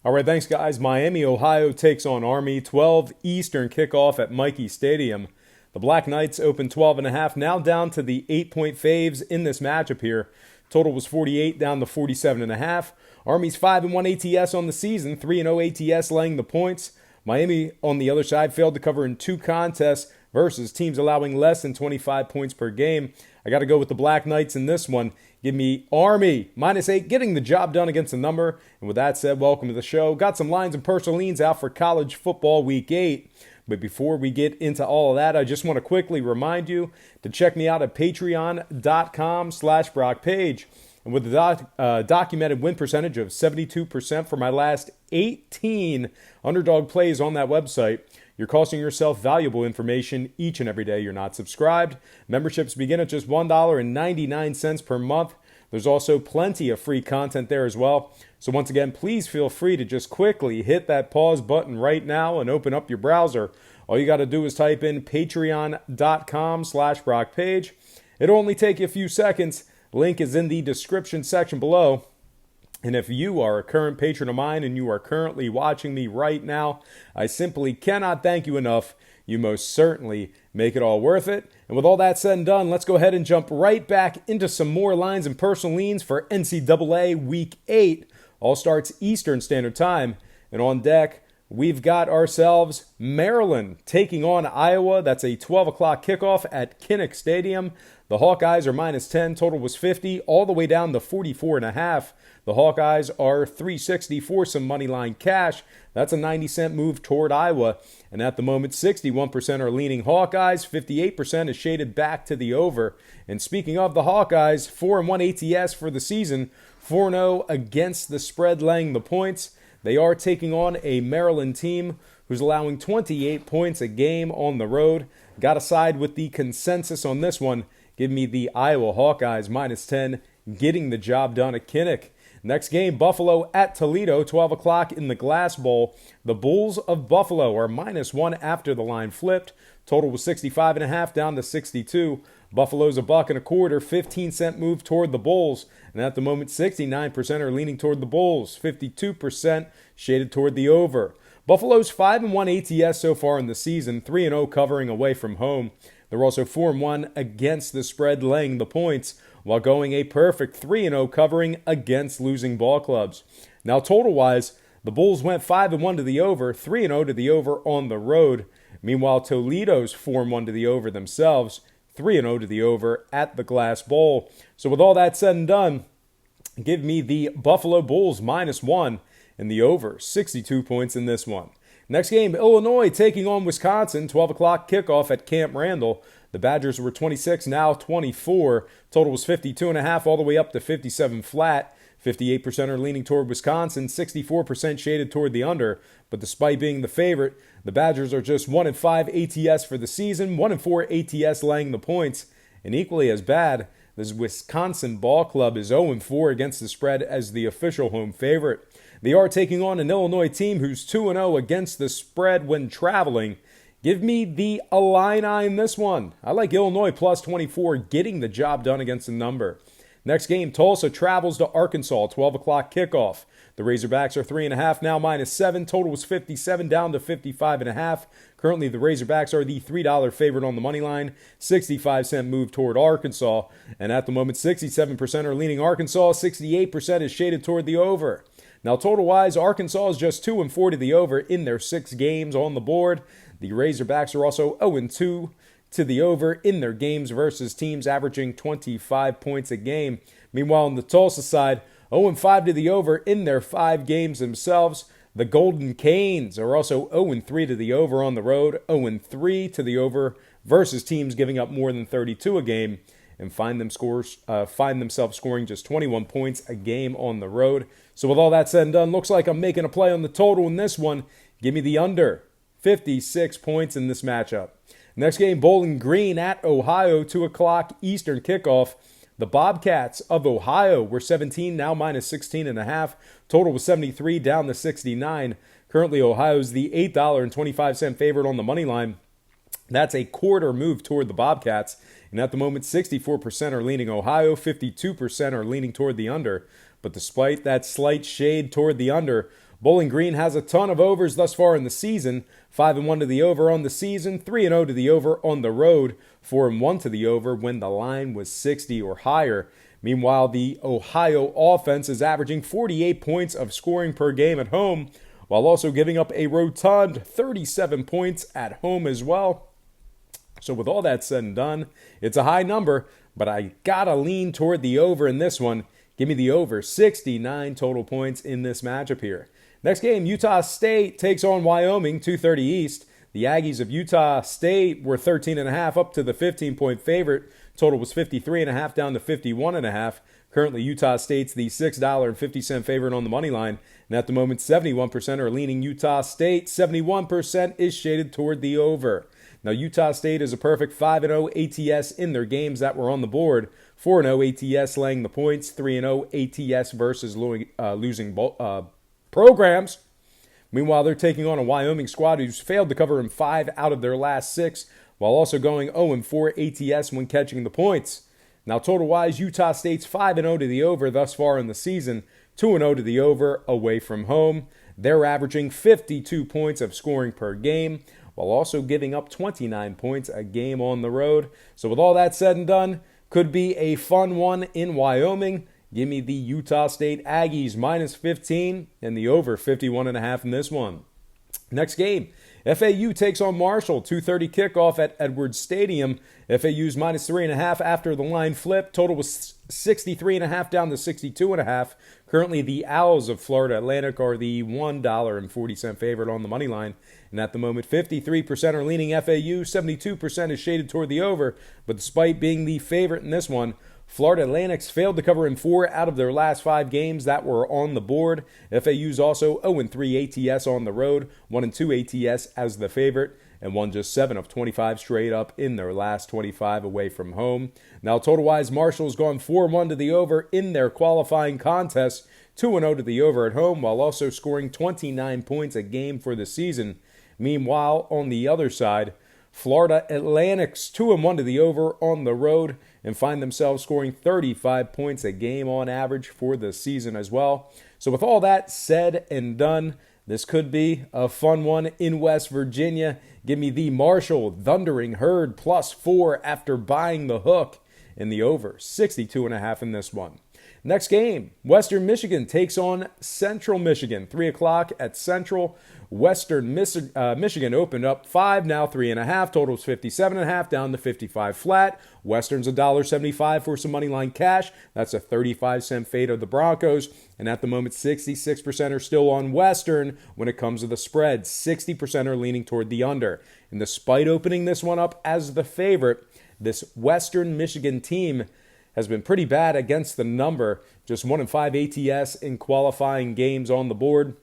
All right, thanks, guys. Miami, Ohio takes on Army. 12 Eastern kickoff at Michie Stadium. The Black Knights open 12.5, now down to the 8-point faves in this matchup here. Total was 48, down to 47.5. Army's 5-1 ATS on the season, 3-0 ATS laying the points. Miami, on the other side, failed to cover in 2 contests versus teams allowing less than 25 points per game. I got to go with the Black Knights in this one. Give me Army, -8, getting the job done against the number. And with that said, welcome to the show. Got some lines and personal leans out for college football week 8. But before we get into all of that, I just want to quickly remind you to check me out at patreon.com/BrockPage. And with the documented win percentage of 72% for my last 18 underdog plays on that website, you're costing yourself valuable information each and every day you're not subscribed. Memberships begin at just $1.99 per month. There's also plenty of free content there as well. So once again, please feel free to just quickly hit that pause button right now and open up your browser. All you got to do is type in patreon.com/BrockPage. It'll only take you a few seconds. Link is in the description section below. And if you are a current patron of mine and you are currently watching me right now, I simply cannot thank you enough. You most certainly make it all worth it. And with all that said and done, let's go ahead and jump right back into some more lines and personal leans for NCAA Week 8. All starts Eastern Standard Time. And on deck, we've got ourselves Maryland taking on Iowa. That's a 12 o'clock kickoff at Kinnick Stadium. The Hawkeyes are -10. Total was 50, all the way down to 44.5. The Hawkeyes are 360 for some money line cash. That's a 90-cent move toward Iowa. And at the moment, 61% are leaning Hawkeyes. 58% is shaded back to the over. And speaking of the Hawkeyes, 4-1 ATS for the season. 4-0 against the spread laying the points. They are taking on a Maryland team who's allowing 28 points a game on the road. Got to side with the consensus on this one. Give me the Iowa Hawkeyes -10, getting the job done at Kinnick. Next game, Buffalo at Toledo, 12 o'clock in the Glass Bowl. The Bulls of Buffalo are -1 after the line flipped. Total was 65.5, down to 62. Buffalo's $1.25, 15-cent move toward the Bulls. And at the moment, 69% are leaning toward the Bulls, 52% shaded toward the over. Buffalo's 5-1 ATS so far in the season, 3-0 covering away from home. They're also 4-1 against the spread laying the points, while going a perfect 3-0 covering against losing ball clubs. Now, total-wise, the Bulls went 5-1 to the over, 3-0 to the over on the road. Meanwhile, Toledo's 4-1 to the over themselves, 3-0 to the over at the Glass Bowl. So with all that said and done, give me the Buffalo Bulls -1 and the over, 62 points in this one. Next game, Illinois taking on Wisconsin, 12 o'clock kickoff at Camp Randall. The Badgers were 26, now 24. Total was 52.5, all the way up to 57 flat. 58% are leaning toward Wisconsin, 64% shaded toward the under. But despite being the favorite, the Badgers are just 1-5 ATS for the season, 1-4 ATS laying the points. And equally as bad, this Wisconsin ball club is 0-4 against the spread as the official home favorite. They are taking on an Illinois team who's 2-0 against the spread when traveling. Give me the Illini in this one. I like Illinois +24, getting the job done against the number. Next game, Tulsa travels to Arkansas, 12 o'clock kickoff. The Razorbacks are 3.5, now -7. Total was 57, down to 55.5. Currently, the Razorbacks are the $3 favorite on the money line, 65-cent move toward Arkansas. And at the moment, 67% are leaning Arkansas, 68% is shaded toward the over. Now, total-wise, Arkansas is just 2-4 to the over in their 6 games on the board. The Razorbacks are also 0-2 to the over in their games versus teams averaging 25 points a game. Meanwhile, on the Tulsa side, 0-5 to the over in their 5 games themselves. The Golden Canes are also 0-3 to the over on the road, 0-3 to the over versus teams giving up more than 32 a game, and find themselves scoring just 21 points a game on the road. So with all that said and done, looks like I'm making a play on the total in this one. Give me the under, 56 points in this matchup. Next game, Bowling Green at Ohio, 2 o'clock Eastern kickoff. The Bobcats of Ohio were 17, now -16.5. Total was 73, down to 69. Currently, Ohio's the $8.25 favorite on the money line. That's a quarter move toward the Bobcats. And at the moment, 64% are leaning Ohio, 52% are leaning toward the under. But despite that slight shade toward the under, Bowling Green has a ton of overs thus far in the season. 5-1 to the over on the season, 3-0 to the over on the road, 4-1 to the over when the line was 60 or higher. Meanwhile, the Ohio offense is averaging 48 points of scoring per game at home, while also giving up a rotund 37 points at home as well. So with all that said and done, it's a high number, but I gotta lean toward the over in this one. Give me the over 69 total points in this matchup here. Next game, Utah State takes on Wyoming, 2:30 East. The Aggies of Utah State were 13.5 up to the 15-point favorite. Total was 53.5 down to 51.5. Currently, Utah State's the $6.50 favorite on the money line. And at the moment, 71% are leaning Utah State. 71% is shaded toward the over. Now, Utah State is a perfect 5-0 ATS in their games that were on the board. 4-0 ATS laying the points. 3-0 ATS versus losing programs. Meanwhile, they're taking on a Wyoming squad who's failed to cover in 5 out of their last 6, while also going 0-4 ATS when catching the points. Now, total-wise, Utah State's 5-0 to the over thus far in the season, 2-0 to the over away from home. They're averaging 52 points of scoring per game, while also giving up 29 points a game on the road. So with all that said and done, could be a fun one in Wyoming. Give me the Utah State Aggies minus 15 and the over 51.5 in this one. Next game, FAU takes on Marshall, 2:30 kickoff at Edwards Stadium. FAU's minus 3.5 after the line flipped. Total was 63.5 down to 62.5. Currently, the Owls of Florida Atlantic are the $1.40 favorite on the money line. And at the moment, 53% are leaning FAU, 72% is shaded toward the over. But despite being the favorite in this one, Florida Atlantic's failed to cover in 4 out of their last 5 games that were on the board. FAU's also 0-3 ATS on the road, 1-2 ATS as the favorite, and won just 7 of 25 straight up in their last 25 away from home. Now, total-wise, Marshall's gone 4-1 to the over in their qualifying contest, 2-0 to the over at home, while also scoring 29 points a game for the season. Meanwhile, on the other side, Florida Atlantic's 2-1 to the over on the road and find themselves scoring 35 points a game on average for the season as well. So with all that said and done, this could be a fun one in West Virginia. Give me the Marshall Thundering Herd +4 after buying the hook in the over 62.5 in this one. Next game, Western Michigan takes on Central Michigan. 3 o'clock at Central. Western Michigan opened up 5, now 3.5. Totals 57.5 down to 55 flat. Western's $1.75 for some money line cash. That's a 35-cent fade of the Broncos. And at the moment, 66% are still on Western when it comes to the spread. 60% are leaning toward the under. And despite opening this one up as the favorite, this Western Michigan team has been pretty bad against the number. Just 1-5 ATS in qualifying games on the board.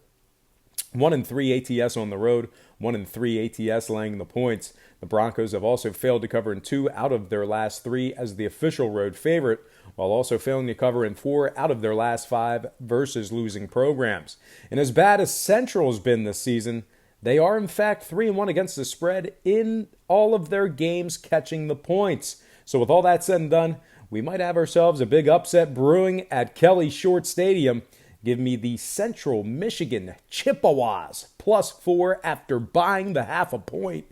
1-3 ATS on the road. 1-3 ATS laying the points. The Broncos have also failed to cover in 2 out of their last 3 as the official road favorite, while also failing to cover in 4 out of their last 5 versus losing programs. And as bad as Central's been this season, they are in fact 3-1 against the spread in all of their games catching the points. So with all that said and done, we might have ourselves a big upset brewing at Kelly Short Stadium. Give me the Central Michigan Chippewas +4 after buying the half a point,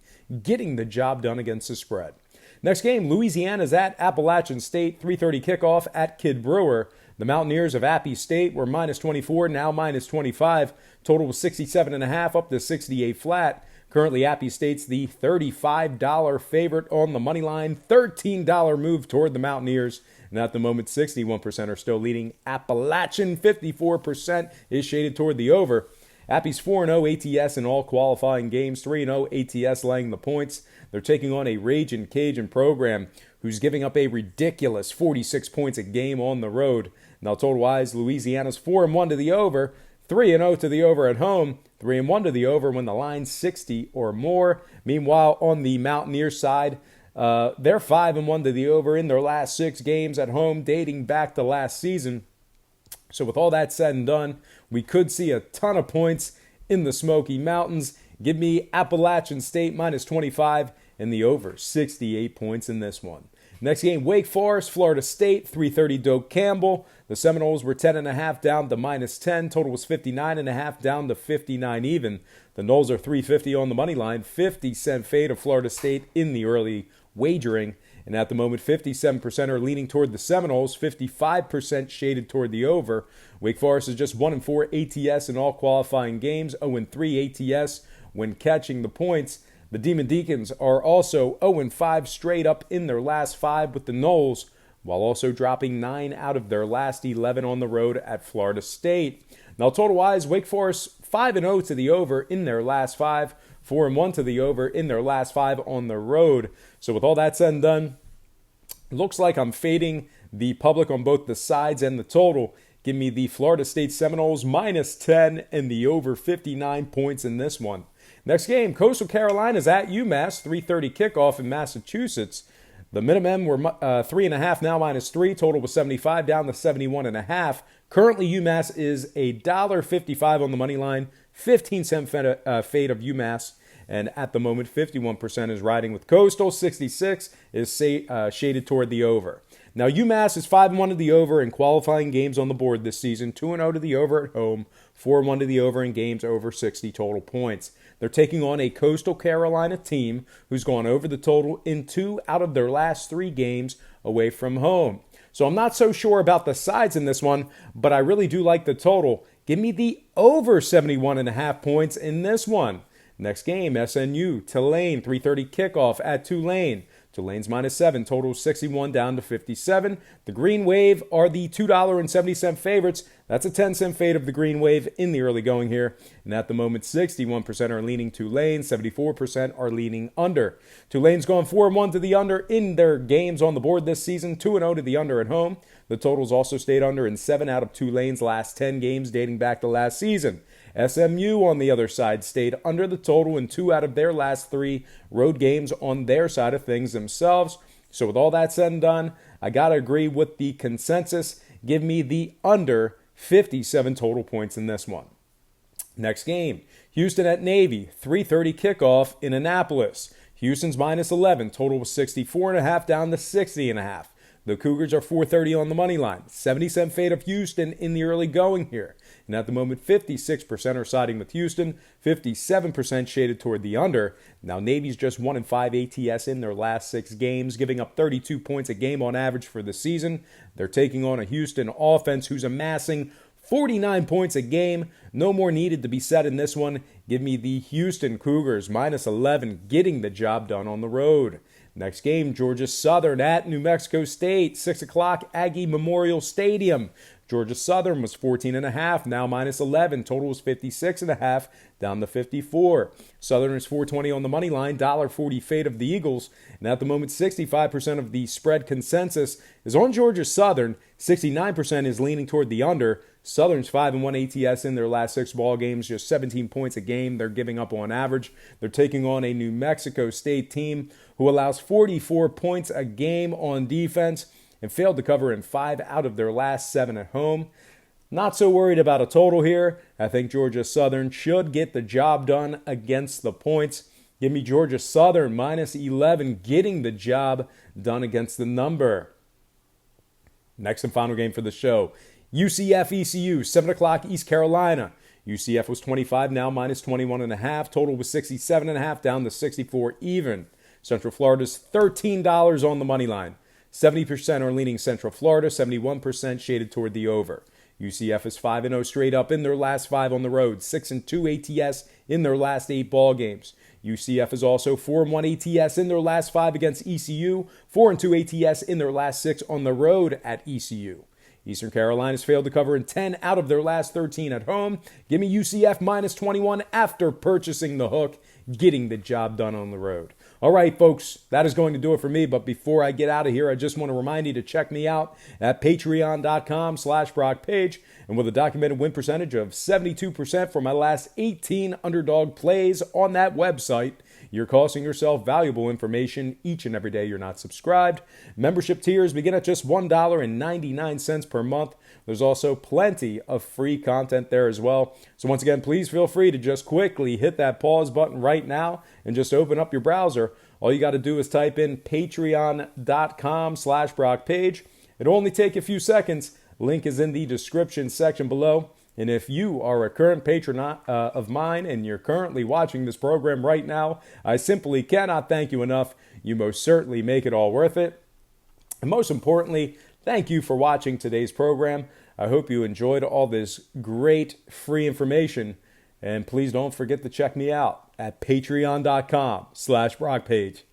getting the job done against the spread. Next game, Louisiana's at Appalachian State, 3:30 kickoff at Kid Brewer. The Mountaineers of Appy State were -24, now -25. Total was 67.5 up to 68 flat. Currently, Appy State's the $35 favorite on the money line, $13 move toward the Mountaineers. And at the moment, 61% are still leading Appalachian, 54% is shaded toward the over. Appy's 4-0 ATS in all qualifying games, 3-0 ATS laying the points. They're taking on a Ragin' Cajun program who's giving up a ridiculous 46 points a game on the road. Now, total-wise, Louisiana's 4-1 to the over, 3-0 to the over at home, 3-1 to the over when the line's 60 or more. Meanwhile, on the Mountaineers side, they're 5-1 to the over in their last 6 games at home, dating back to last season. So with all that said and done, we could see a ton of points in the Smoky Mountains. Give me Appalachian State -25 and the over 68 points in this one. Next game, Wake Forest, Florida State, 3:30 Doak Campbell. The Seminoles were 10.5 down to -10. Total was 59.5 down to 59 even. The Noles are 350 on the money line, 50-cent fade of Florida State in the early wagering. And at the moment, 57% are leaning toward the Seminoles, 55% shaded toward the over. Wake Forest is just 1-4 ATS in all qualifying games, 0-3 ATS when catching the points. The Demon Deacons are also 0-5 straight up in their last 5 with the Noles, while also dropping 9 out of their last 11 on the road at Florida State. Now, total-wise, Wake Forest 5-0 to the over in their last 5, 4-1 to the over in their last 5 on the road. So with all that said and done, looks like I'm fading the public on both the sides and the total. Give me the Florida State Seminoles -10 and the over 59 points in this one. Next game, Coastal Carolina's at UMass, 3:30 kickoff in Massachusetts. The Minutemen were 3.5, now -3. Total was 75 down to 71.5. Currently, UMass is $1.55 on the money line, 15-cent fade of UMass. And at the moment, 51% is riding with Coastal. 66 is shaded toward the over. Now, UMass is 5-1 to the over in qualifying games on the board this season, 2-0 to the over at home, 4-1 to the over in games over 60 total points. They're taking on a Coastal Carolina team who's gone over the total in 2 out of their last 3 games away from home. So I'm not so sure about the sides in this one, but I really do like the total. Give me the over 71.5 points in this one. Next game, SNU, Tulane, 3:30 kickoff at Tulane. Tulane's -7, total 61 down to 57. The Green Wave are the $2.70 favorites. That's a 10-cent fade of the Green Wave in the early going here. And at the moment, 61% are leaning Tulane, 74% are leaning under. Tulane's gone 4-1 to the under in their games on the board this season, 2-0 to the under at home. The totals also stayed under in 7 out of Tulane's last 10 games dating back to last season. SMU, on the other side, stayed under the total in 2 out of their last 3 road games on their side of things themselves. So with all that said and done, I got to agree with the consensus. Give me the under 57 total points in this one. Next game, Houston at Navy, 3:30 kickoff in Annapolis. Houston's -11, total was 64.5 down to 60.5. The Cougars are 430 on the money line. 70-cent fade of Houston in the early going here. And at the moment, 56% are siding with Houston, 57% shaded toward the under. Now, Navy's just 1-5 ATS in their last 6 games, giving up 32 points a game on average for the season. They're taking on a Houston offense who's amassing 49 points a game. No more needed to be said in this one. Give me the Houston Cougars, -11, getting the job done on the road. Next game, Georgia Southern at New Mexico State, 6 o'clock, Aggie Memorial Stadium. Georgia Southern was 14.5, now -11. Total was 56.5, down to 54. Southern is 420 on the money line, $1.40 fade of the Eagles. And at the moment, 65% of the spread consensus is on Georgia Southern. 69% is leaning toward the under. Southern's 5-1 ATS in their last 6 ball games, just 17 points a game they're giving up on average. They're taking on a New Mexico State team who allows 44 points a game on defense and failed to cover in 5 out of their last 7 at home. Not so worried about a total here. I think Georgia Southern should get the job done against the points. Give me Georgia Southern -11, getting the job done against the number. Next and final game for the show. UCF ECU, 7 o'clock, East Carolina. UCF was 25, now -21.5. Total was 67.5, down to 64 even. Central Florida's $13 on the money line. 70% are leaning Central Florida, 71% shaded toward the over. UCF is 5-0 straight up in their last 5 on the road, 6-2 ATS in their last 8 ball games. UCF is also 4-1 ATS in their last 5 against ECU, 4-2 ATS in their last 6 on the road at ECU. Eastern Carolina's failed to cover in 10 out of their last 13 at home. Give me UCF -21 after purchasing the hook, getting the job done on the road. All right, folks, that is going to do it for me. But before I get out of here, I just want to remind you to check me out at patreon.com/BrockPage. And with a documented win percentage of 72% for my last 18 underdog plays on that website, you're costing yourself valuable information each and every day you're not subscribed. Membership tiers begin at just $1.99 per month. There's also plenty of free content there as well. So once again, please feel free to just quickly hit that pause button right now and just open up your browser. all you got to do is type in patreon.com/BrockPage. It'll only take a few seconds. Link is in the description section below. And if you are a current patron of mine and you're currently watching this program right now, I simply cannot thank you enough. You most certainly make it all worth it. And most importantly, thank you for watching today's program. I hope you enjoyed all this great free information. And please don't forget to check me out at patreon.com/BrockPage.